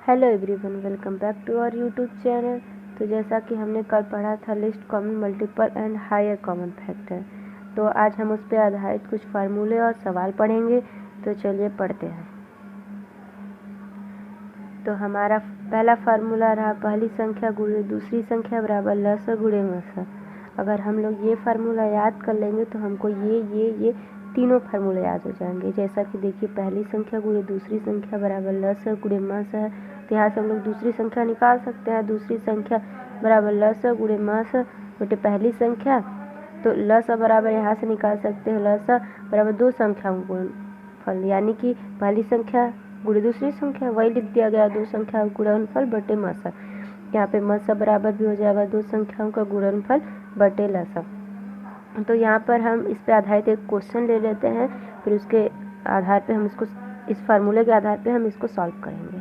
Hello everyone, welcome back to our YouTube channel. तो जैसा कि हमने कल पढ़ा था least common multiple and higher common factor, तो आज हम उस पर आधारित कुछ फार्मूले और सवाल पढ़ेंगे। तो चलिए पढ़ते हैं। तो हमारा पहला फार्मूला रहा पहली संख्या गुणे दूसरी संख्या बराबर लसा गुणे मसा। अगर हम लोग ये फार्मूला याद कर लेंगे तो हमको ये तीनों फार्मूले याद हो जाएंगे। जैसा कि देखिए, पहली संख्या गुणे दूसरी संख्या बराबर लसा गुणे मसा है, तो यहाँ से हम लोग दूसरी संख्या निकाल सकते हैं। दूसरी संख्या बराबर लसा गुणे मसा बटे पहली संख्या, तो लसा बराबर यहाँ से निकाल सकते हैं लसा बराबर दो संख्याओं का गुणनफल, यानी कि पहली संख्या गुणे दूसरी संख्या, वही लिख दिया गया दो संख्याओं का गुणनफल बटे मसा। यहाँ पे मसा बराबर भी हो जाएगा दो संख्याओं का गुणनफल बटे लसा। तो यहाँ पर हम इस पे आधारित एक क्वेश्चन ले लेते हैं, फिर उसके आधार पे हम इसको, इस फार्मूले के आधार पे हम इसको सॉल्व करेंगे।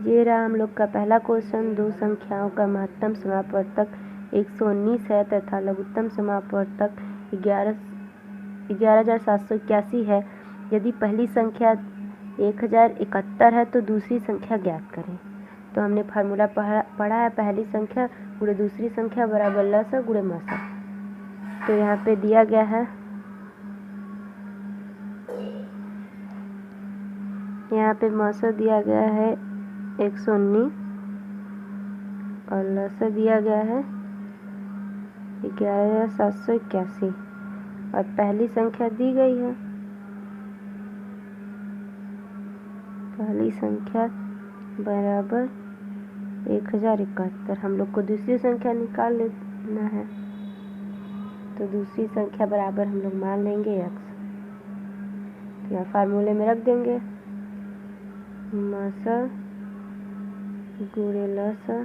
ये रहा हम लोग का पहला क्वेश्चन। दो संख्याओं का महत्तम समापवर्तक 119 है तथा लघुत्तम समापवर्तक 11,781 है। यदि पहली संख्या 1071 है तो दूसरी संख्या ज्ञात करें। तो हमने फार्मूला पढ़ा है पहली संख्या गुणे दूसरी संख्या बराबर लसा गुणे मसा। तो यहाँ पे दिया गया है, यहाँ पे मसा दिया गया है 119 और लसा दिया गया है 11,781 और पहली संख्या दी गई है, पहली संख्या बराबर 1071। हम लोग को दूसरी संख्या निकाल लेना है, तो दूसरी संख्या बराबर हम लोग मान लेंगे x। तो यहाँ फार्मूले में रख देंगे मसा गुणे लसा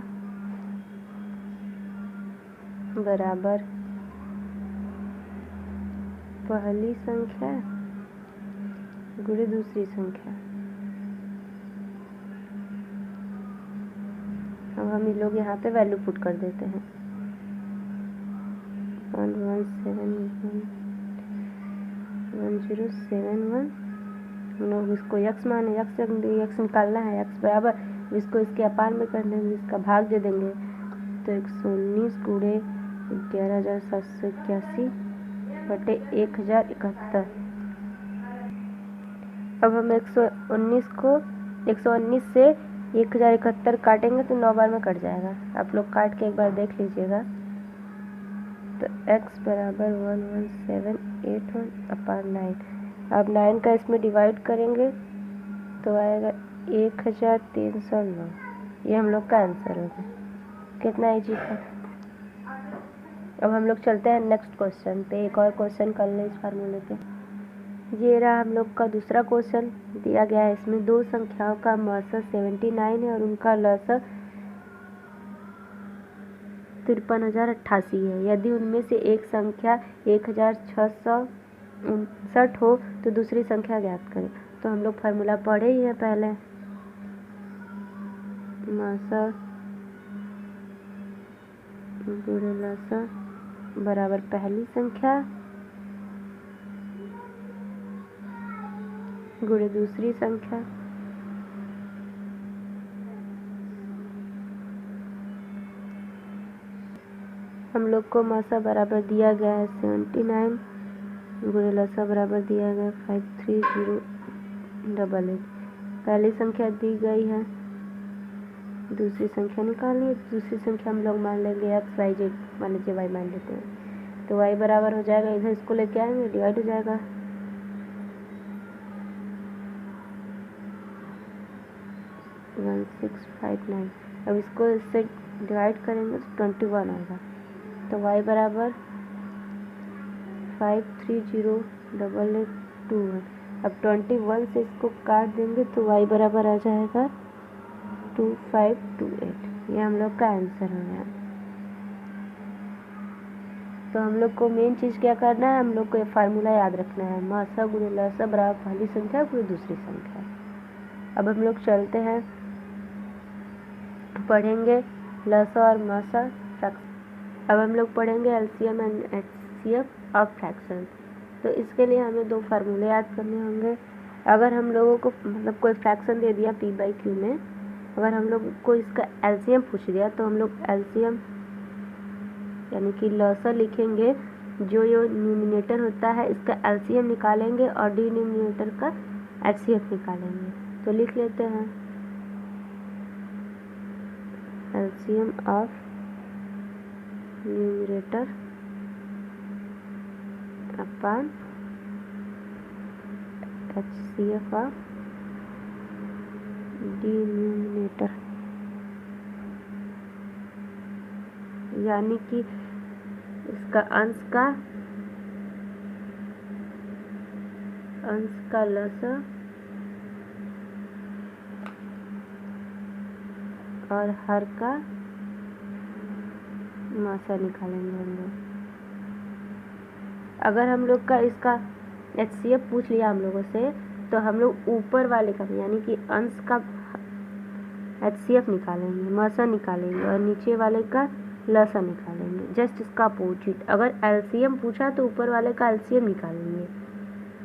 बराबर पहली संख्या गुणे दूसरी संख्या। अब हम इन लोग यहाँ पे वैल्यू पुट कर देते हैं 1071। हम लोग इसको x माने, x निकालना है, x बराबर इसको इसके अपान में कर देंगे, इसका भाग दे देंगे। तो 119 गुणे 11,781 बटे 1071। अब हम 119 से 1071 काटेंगे तो 9 बार में कट जाएगा। आप लोग काट के एक बार देख लीजिएगा। तो x बराबर 11781/9। अब 9 का इसमें डिवाइड करेंगे तो आएगा 1309। ये हम लोग का आंसर होगा। कितना इजी था। अब हम लोग चलते हैं नेक्स्ट क्वेश्चन पे। एक और क्वेश्चन कर ले इस फार्मूले पे। ये रहा हम लोग का दूसरा क्वेश्चन। दिया गया है इसमें दो संख्याओं का मसा 79 है और उनका लसा 53,088 है। यदि उनमें से एक संख्या 1,659 हो तो दूसरी संख्या ज्ञात करें। तो हम लोग फार्मूला पढ़े ही हैं पहले, मसा गुणे लसा बराबर पहली संख्या गुणे दूसरी संख्या। हम लोग को मसा बराबर दिया गया है 79 गुणे लसा बराबर दिया गया 53088। पहली संख्या दी गई है, दूसरी संख्या निकालनी है। दूसरी संख्या हम लोग मान लेंगे x y z, मान लीजिए y मान लेते हैं। तो y बराबर हो जाएगा, इधर इसको लेके आएंगे, डिवाइड हो जाएगा 1659। अब इसको इससे डिवाइड करेंगे तो 21 आएगा। तो y बराबर 5308821। अब 21 से इसको काट देंगे तो y बराबर आ जाएगा 2528। ये हम लोग का आंसर हो गया। तो हम लोग को मेन चीज़ क्या करना है, हम लोग को ये फार्मूला याद रखना है, मसा गुणे लसा बराबर पहली संख्या गुणे दूसरी संख्या। अब हम लोग चलते हैं, पढ़ेंगे लसा और मसा फ्रैक्शन। अब हम लोग पढ़ेंगे LCM and HCF of fraction. तो इसके लिए हमें दो फार्मूले याद करने होंगे। अगर हम लोगों को मतलब कोई फ्रैक्शन दे दिया p/q में, अगर हम लोग को इसका एलसीएम पूछ दिया तो हम लोग एलसीएम यानी कि लसा लिखेंगे, जो न्यूमिनेटर होता है इसका एलसीएम निकालेंगे और डिनोमिनेटर का एचसीएफ निकालेंगे। तो लिख लेते हैं LCM of numerator upon HCF of denominator, यानी कि इसका अंश का लसा और हर का मासा निकालेंगे हम लोग। अगर हम लोग का इसका एचसीएफ पूछ लिया हम लोगों से तो हम लोग ऊपर वाले का यानी कि अंश का एचसीएफ निकालेंगे, मासा निकालेंगे और नीचे वाले का लसा निकालेंगे। जस्ट इसका अपोजिट, अगर एलसीएम पूछा तो ऊपर वाले का एलसीएम निकालेंगे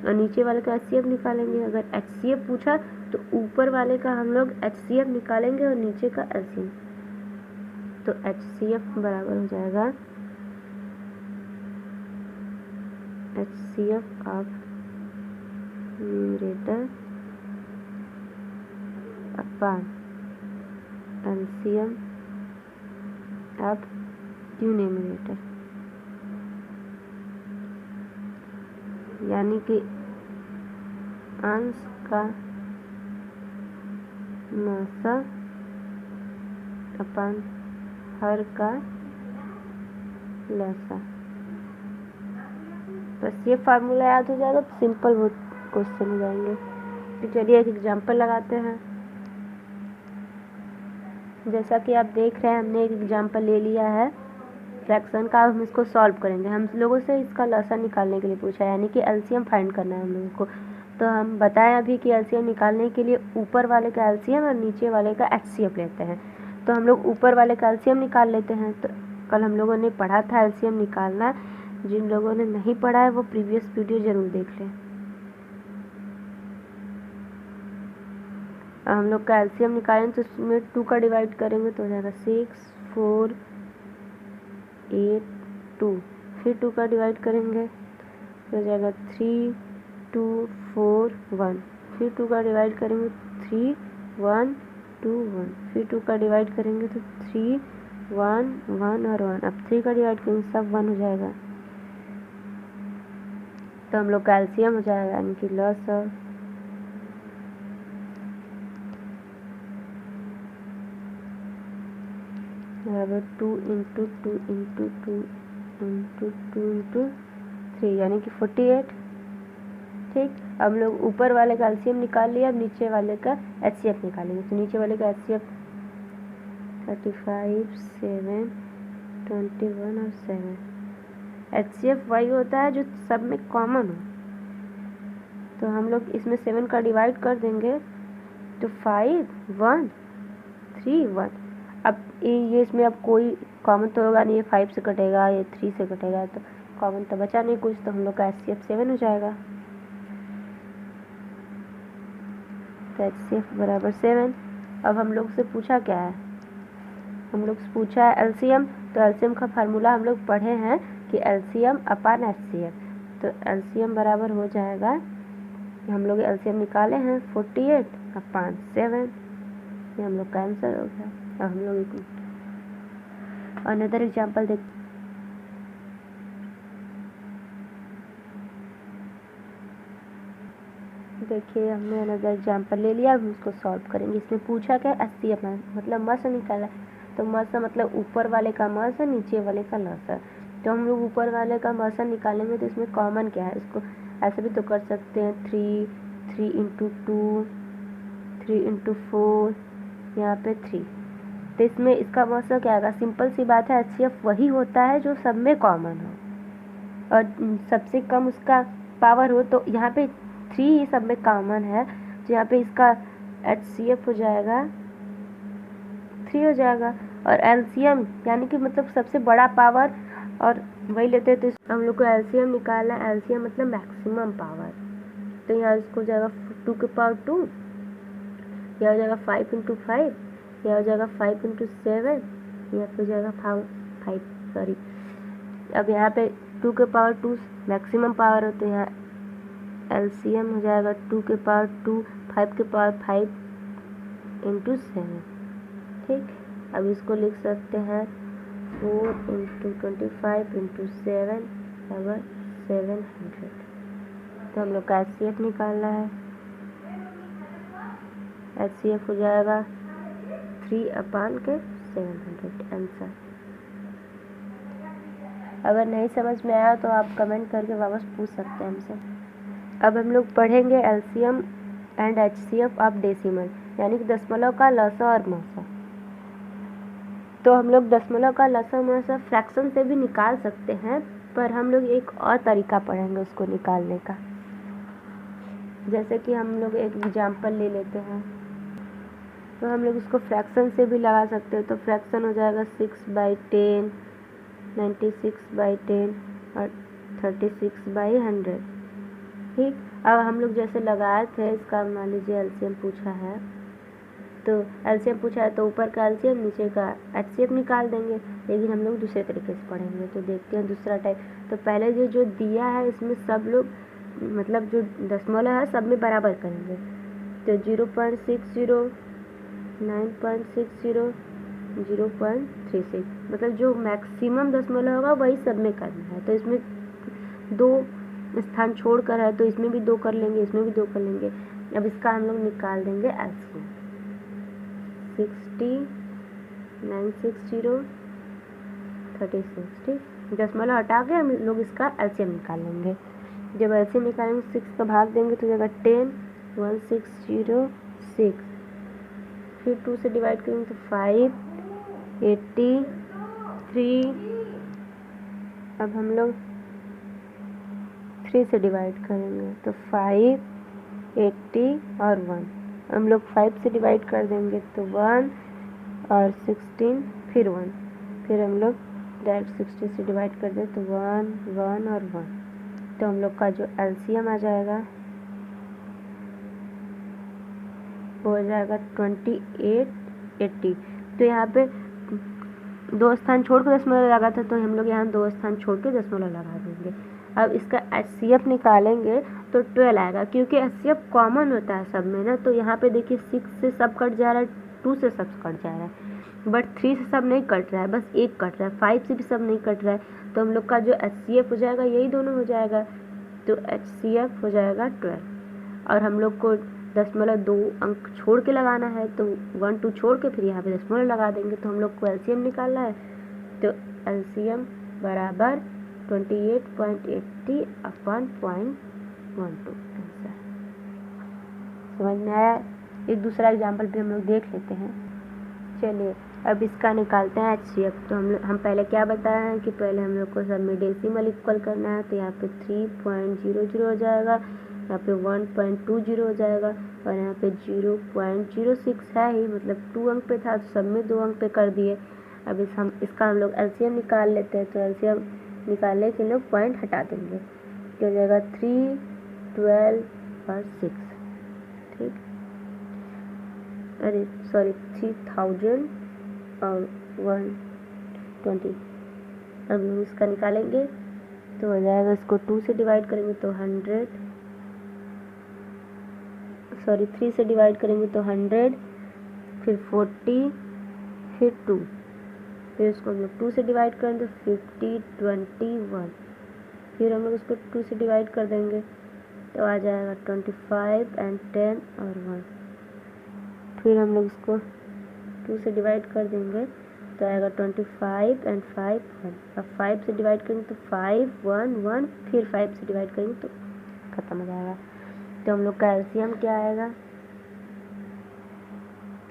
और नीचे वाले का एचसीएफ निकालेंगे। अगर एचसीएफ पूछा तो ऊपर वाले का हम लोग एचसीएफ निकालेंगे और नीचे का एलसीएम। तो एचसीएफ बराबर हो जाएगा HCF of numerator upon LCM of denominator, यानी कि अंश का मासा अपॉन हर का लसा। बस ये फार्मूला याद हो जाएगा तो सिंपल बहुत क्वेश्चन हो जाएंगे। तो चलिए एक एग्जांपल लगाते हैं। जैसा कि आप देख रहे हैं हमने एक एग्जांपल ले लिया है फ्रैक्शन का, हम इसको सॉल्व करेंगे। हम लोगों से इसका लसा निकालने के लिए पूछा है, यानी कि एलसीएम फाइंड करना है हम लोगों को। तो हम बताएं अभी कि एलसीएम निकालने के लिए ऊपर वाले का एलसीएम और नीचे वाले का एचसीएफ लेते हैं। तो हम लोग ऊपर वाले का एलसीएम निकाल लेते हैं। तो कल हम लोगों ने पढ़ा था एलसीएम निकालना, जिन लोगों ने नहीं पढ़ा है वो प्रीवियस वीडियो ज़रूर देख लें। हम लोग का एलसीएम निकालें तो इसमें 2 का डिवाइड करेंगे तो हो जाएगा 6, 4, 8, 2। फिर 2 का डिवाइड करेंगे तो हो जाएगा 3, 2, 4, 1। फिर 2 का डिवाइड करेंगे 3, 1, 2, 1। फिर 2 का डिवाइड करेंगे तो 3, 1, 1 और 1। अब 3 का डिवाइड करेंगे सब 1 हो जाएगा। तो हम लोग का एलसीएम हो जाएगा, यानी कि लसा बराबर 2 × 2 × 2 × 2 × 3 यानी कि 48। ठीक, अब हम लोग ऊपर वाले का एलसीएम निकाल लिया, अब नीचे वाले का एचसीएफ निकालेंगे। तो नीचे वाले का एचसीएफ 35, 7, 21 और 7। एचसीएफ वही होता है जो सब में कॉमन हो। तो हम लोग इसमें 7 का डिवाइड कर देंगे तो 5, 1, 3, 1। अब ये इसमें अब कोई कॉमन तो होगा नहीं, ये 5 से कटेगा, ये 3 से कटेगा, तो कॉमन तो बचा नहीं कुछ। तो हम लोग का एचसीएफ 7 हो जाएगा। तो एचसीएफ बराबर 7। अब हम लोग से पूछा क्या है, हम लोग से पूछा है एलसीएम। तो एलसीएम का फार्मूला हम लोग पढ़े हैं कि एलसीएम अपॉन एचसीएफ। तो एलसीएम बराबर हो जाएगा, हम लोग एलसीएम निकाले हैं 48 अपॉन 7। ये हम लोग का आंसर हो गया। अब हम लोग अनदर एग्जाम्पल देखिए हमने अनदर एग्जाम्पल ले लिया। अब उसको सॉल्व करेंगे। इसमें पूछा क्या, एचसीएफ मतलब मास निकाला। तो मास मतलब ऊपर वाले का मास है, नीचे वाले का लसा। तो हम लोग ऊपर वाले का मास निकालेंगे तो इसमें कॉमन क्या है, इसको ऐसे भी तो कर सकते हैं 3 × 2, 3 × 4, यहाँ पे 3। तो इसमें इसका मतलब क्या आएगा, सिंपल सी बात है, एचसीएफ वही होता है जो सब में कॉमन हो और सबसे कम उसका पावर हो। तो यहाँ पे 3 ही सब में कॉमन है, तो यहाँ पे इसका एचसीएफ हो जाएगा 3 हो जाएगा। और एलसीएम यानी कि मतलब सबसे बड़ा पावर और वही लेते हैं। तो हम लोग को एलसीएम निकालना है। एलसीएम मतलब मैक्सिमम पावर। तो यहाँ इसको हो जाएगा 2 के पावर 2, यह हो जाएगा 5 इंटू 5, यह हो जाएगा 5 इंटू 7, यह हो जाएगा 5 सॉरी। अब यहाँ पे 2 के पावर 2 मैक्सिमम पावर हो, तो यहाँ एलसीएम हो जाएगा 2 के पावर 2 5 के पावर 5 इंटू 7। ठीक, अब इसको लिख सकते हैं 4 इंटू 25 इंटू 7 बराबर 700। तो हम लोग का एचसीएफ निकालना है। एचसीएफ हो जाएगा 3/700 आंसर। अगर नहीं समझ में आया तो आप कमेंट करके वापस पूछ सकते हैं हमसे। अब हम लोग पढ़ेंगे LCM and HCF of decimal, यानी कि दशमलव का लसा और मसा। तो हम लोग दशमलव का लसा मसा फ्रैक्शन से भी निकाल सकते हैं, पर हम लोग एक और तरीका पढ़ेंगे उसको निकालने का। जैसे कि हम लोग एक एग्जाम्पल ले लेते हैं, तो हम लोग उसको फ्रैक्शन से भी लगा सकते हैं। तो फ्रैक्शन हो जाएगा 6/10, 96/10 और 36/100। ठीक, अब हम लोग जैसे लगाए थे, इसका मान लीजिए एलसीएम पूछा है, तो एलसीएम पूछा है तो ऊपर का एलसीएम नीचे का एचसीएफ निकाल देंगे। लेकिन हम लोग दूसरे तरीके से पढ़ेंगे। तो देखते हैं दूसरा टाइप। तो पहले जो दिया है इसमें सब लोग मतलब जो दशमलव है सब में बराबर करेंगे। तो 0.60, 9.60, 0.36, मतलब जो मैक्सिमम दशमलव होगा वही सब में करना है। तो इसमें 2 स्थान छोड़कर है, तो इसमें भी 2 कर लेंगे, इसमें भी 2 कर लेंगे। अब इसका हम लोग निकाल देंगे एलसीएम। 60, 960, 36। ठीक, दशमलव हटा के हम लोग इसका एलसीएम निकाल लेंगे। जब एलसीएम निकालेंगे 6 का भाग देंगे तो जगह 10, 1606। फिर 2 से डिवाइड करेंगे तो 5, 83। अब हम लोग 3 से डिवाइड करेंगे तो 5, 80 और 1। हम लोग 5 से डिवाइड कर देंगे तो 1 और 16 फिर 1। फिर हम लोग डायरेक्ट 60 से डिवाइड कर दें तो 1, 1 और 1। तो हम लोग का जो एलसीएम आ जाएगा वो हो जाएगा 28, 80। तो यहाँ पे 2 स्थान छोड़ के दशमलव लगा था, तो हम लोग यहाँ 2 स्थान छोड़ के दशमलव लगा देंगे। अब इसका एचसीएफ निकालेंगे तो 12 आएगा, क्योंकि एचसीएफ कॉमन होता है सब में ना। तो यहाँ पे देखिए 6 से सब कट जा रहा है, 2 से सब कट जा रहा है, बट 3 से सब नहीं कट रहा है, बस 1 कट रहा है। 5 से भी सब नहीं कट रहा है, तो हम लोग का जो एचसीएफ हो जाएगा यही दोनों हो जाएगा। तो एचसीएफ हो जाएगा 12। और हम लोग को दशमलव 2 अंक छोड़ के लगाना है, तो 1, 2 छोड़ के फिर यहाँ पे दशमलव लगा देंगे। तो हम लोग को एलसीएम निकालना है, तो एलसीएम बराबर 28.80/0.12 आंसर। समझ में आया? एक दूसरा एग्जाम्पल भी हम लोग देख लेते हैं। चलिए अब इसका निकालते हैं एचसीएफ। तो हम पहले क्या बताए हैं कि पहले हम लोग को सब में डेसिमल इक्वल करना है। तो यहाँ पे 3.00 हो जाएगा, यहाँ पे 1.20 हो जाएगा, और यहाँ पे 0.06 है ही, मतलब 2 अंक पे था तो सब में 2 अंक पे कर दिए। अब इसका हम लोग एलसीएम निकाल लेते हैं। तो एलसीएम निकालने के लिए पॉइंट हटा देंगे, तो हो जाएगा 3, 12 और 6। ठीक, अरे सॉरी 3000 और 120। अब हम इसका निकालेंगे तो हो जाएगा, इसको 2 से डिवाइड करेंगे तो 100, सॉरी 3 से डिवाइड करेंगे तो 100, फिर 40, फिर 2, फिर इसको हम लोग 2 से डिवाइड करेंगे तो 50, 21, फिर हम लोग इसको 2 से डिवाइड कर देंगे तो आ जाएगा 25 एंड 10 और 1। फिर हम लोग इसको 2 से डिवाइड कर देंगे तो आएगा 25 एंड 5, 1। अब 5 से डिवाइड करेंगे तो 5, 1, 1, फिर 5 से डिवाइड करेंगे तो खत्म हो जाएगा। तो हम लोग का एलसीएम क्या आएगा?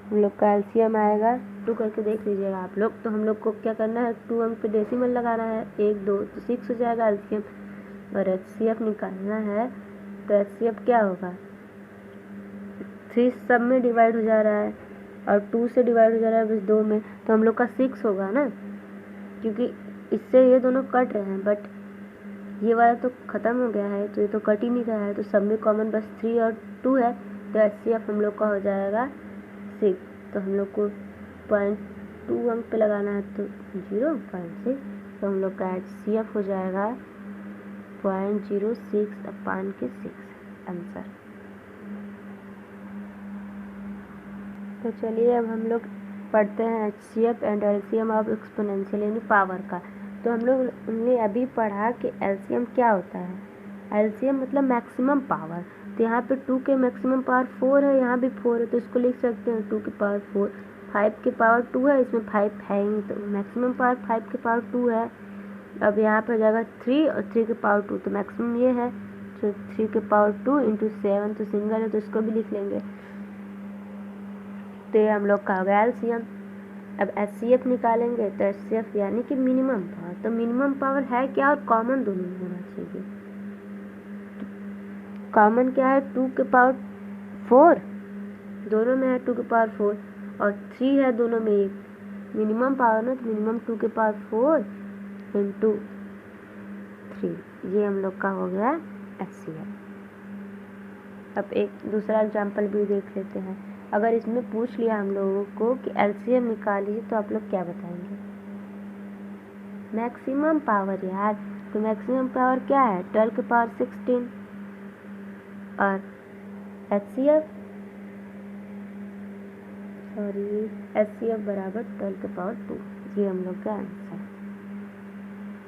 हम लोग का एलसीएम आएगा 2 करके देख लीजिएगा आप लोग। तो हम लोग को क्या करना है, 2 अंक पे डेसिमल लगाना है, 1, 2 तो 6 हो जाएगा एलसीएम। और एचसीएफ निकालना है तो एचसीएफ क्या होगा, 3 सब में डिवाइड हो जा रहा है और 2 से डिवाइड हो जा रहा है बस 2 में, तो हम लोग का 6 होगा ना, क्योंकि इससे ये दोनों कट रहे हैं, बट ये वाला तो ख़त्म हो गया है, तो ये तो कट ही नहीं रहा है। तो सब में कॉमन बस 3 और 2 है तो HCF हम लोग का हो जाएगा 6, तो हम लोग को 0.2 अंक पे लगाना है तो 0.6, तो हम लोग का HCF हो जाएगा 0.06/6 आंसर। तो चलिए अब हम लोग पढ़ते हैं HCF and LCM of exponential यानी पावर का। तो हम लोग ने अभी पढ़ा कि LCM क्या होता है। LCM मतलब मैक्सिमम पावर। तो यहाँ पे 2 के मैक्सिमम पावर 4 है, यहाँ भी 4 है, तो इसको लिख सकते हैं 2 की पावर 4। 5 के पावर 2 है, इसमें 5 है ही, तो मैक्सिमम पावर 5 के पावर 2 है। अब यहाँ पे हो जाएगा 3 और 3 के पावर 2, तो मैक्सिमम ये है, तो 3 के पावर 2 इंटू 7, तो सिंगल है तो इसको भी लिख लेंगे। तो ये हम लोग का हो गया LCM। अब HCF निकालेंगे तो HCF यानी कि मिनिमम पावर। तो मिनिमम पावर है क्या और कॉमन दोनों में होना चाहिए। कॉमन क्या है 2 के पावर 4, दोनों में है 2 के पावर 4, और 3 है दोनों में एक। मिनिमम पावर ना, तो मिनिमम 2 के पावर 4 इंटू 3, ये हम लोग का हो गया HCF। अब एक दूसरा एग्जाम्पल भी देख लेते हैं। अगर इसमें पूछ लिया हम लोगों को कि LCM निकालिए तो आप लोग क्या बताएंगे। मैक्सिमम पावर यार, तो मैक्सिमम पावर क्या है 12 के पावर 16, और HCF बराबर 12 के पावर 2, ये हम लोग का आंसर।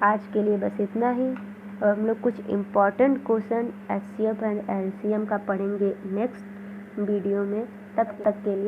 आज के लिए बस इतना ही, और हम लोग कुछ important question HCF and LCM का पढ़ेंगे नेक्स्ट वीडियो में। तब तक के लिए